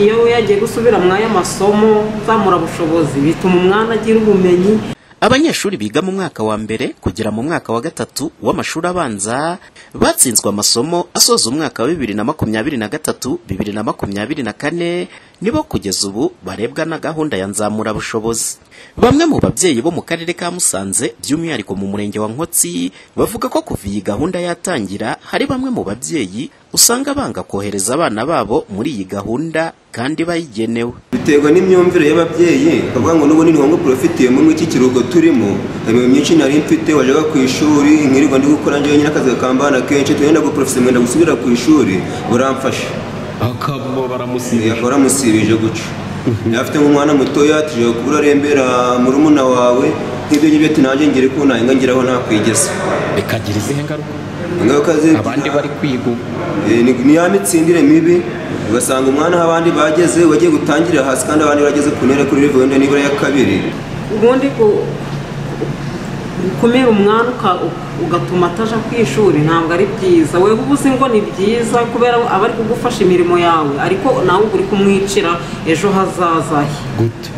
iyo yagiye gusubira mwaya masomo zamura bushobozi bituma umwana agira ubumenyi. Abanyeshuri biga mu mwaka wa mbere kugera mu mwaka wa gatatu w'amashuri abanza batsinzwe amasomo asoza umwaka wa 2023-2024 nibo kugeza ubu barebwa na gahunda ya nzamura bushobozi. Bamwe mu babyeyi bo mu karere ka Musanze by'umwihariko mu murenge wa Nkotsi bavuga ko kuva iyi gahunda yatangira hari bamwe mu babyeyi usanga banga kohereza abana babo muri iyi gahunda kandi bayigenewe. Biterwa n'imyumvire y'ababyeyi bavuga ngo n'ubu ni ngo profite mu iki kirugo turimo mu myinshi nari mfite wajaga ku ishuri nkirirwa ndi gukora nje nyine akazi kambana kenshi tuyenda go profite mwenda gusubira ku ishuri buramfasha akabo baramusibije guca afite umwana mutoya tuje kubura rembera mu rumuna wawe nk'ibyo nyibyo tinanje ngire ko nanga ngiraho nakwigeza bikagira izihe ngaruka abandi bari kwiga ni ya mitsindire mibi ugasanga umwana abandi bageze wagiye gutangirira hasi kandi abandi bageze ku ntera kuri level nibura ya kabiri. Ubundi kumira umwana ugatuma ataja ku ishuri ntabwo ari byiza. Wewe ubuzi ngo ni byiza kubera abari kugufasha imirimo yawe ariko nawe uri kumwicira ejo hazaza he gute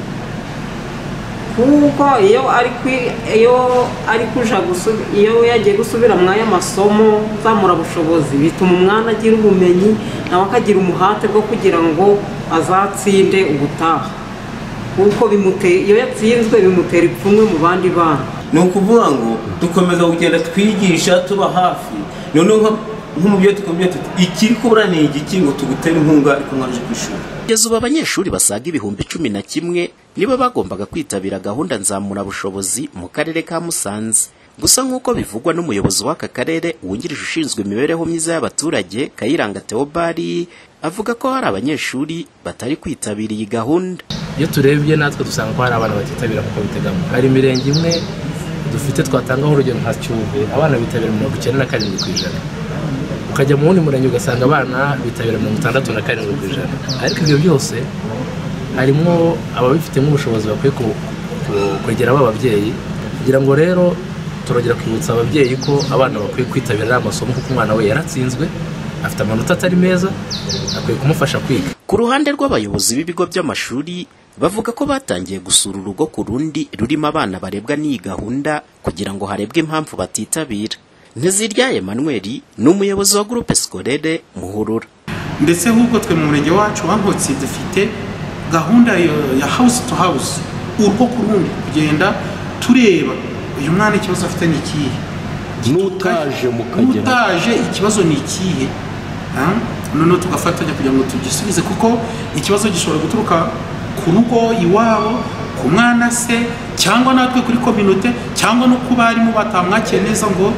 kuko iyo yagiye gusubira mwaya masomo zamura bushobozi bituma umwana agira ubumenyi nawe akagira umuhate bwo kugira ngo azatsinde ubutaha kuko iyo yatsinzwe bimutera ipfunwe mu bandi bana. Ni ukuvuga ngo dukomeza kugenda twigisha tuba hafi noneho nk'umubyeyi tukomeye tuti ikiri kubura ni igiki ngo tugutere inkunga ariko mwaje kwishura. Kugeza ubu abanyeshuri basaga 11,000 nibo bagombaga kwitabira gahunda nzamura bushobozi mu karere ka Musanze. Gusa nk'uko bivugwa n'umuyobozi w'aka karere wungirije ushinzwe imibereho myiza y'abaturage Kayiranga Theobald avuga ko hari abanyeshuri batari kwitabira iyi gahunda. Iyo turebye natwe dusanga ko hari abana batitabira kuko biteganywa. Hari imirenge imwe dufite twatangaho urugero nka Cyuve abana bitabira 97%. Ukajya mu wundi murenge ugasanga abana bitabira 67%. Ariko ibyo byose harimo ababifitemo ubushobozi bakwiye kwegera ababyeyi kugira ngo rero turagera kwibutsa ababyeyi ko abana bakwiye kwitabira amasomo kuko umwana we yaratsinzwe afite amanota atari meza akwiye kumufasha kwiga. Ku ruhande rw'abayobozi b'ibigo by'amashuri bavuga ko batangiye gusura urugo ku rundi rurimo abana barebwa n'iyi gahunda kugira ngo harebwe impamvu batitabira. Nteziryaye Emmanuel ni umuyobozi wa groupe scolaire Muhurura. Ndetse ahubwo twe mu murenge wacu wa Nkotsi dufite gahunda ya house to house urugo ku rundi kugenda tureba uyu mwana ikibazo afite ni ikihe nutaje ikibazo ni ikihe none tugafatanya kugira ngo tugisubize kuko ikibazo gishobora guturuka ku rugo iwabo ku mwana se cyangwa natwe kuri community cyangwa no kuba harimo batamwakeye neza ngo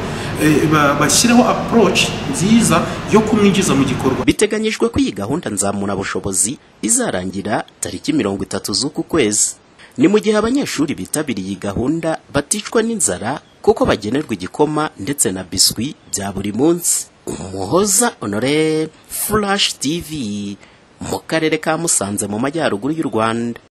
bashireho approach nziza yo kumwinjiza mu gikorwa. Biteganyijwe ko iyi gahunda nzamura bushobozi izarangira tariki 30 z'uku kwezi. Ni mu gihe abanyeshuri bitabiriye iyi gahunda baticwa n'inzara kuko bagenerwa igikoma ndetse na biswi bya buri munsi. Umuhoza Honore, Flash TV, mu karere ka Musanze mu majyaruguru y'u Rwanda.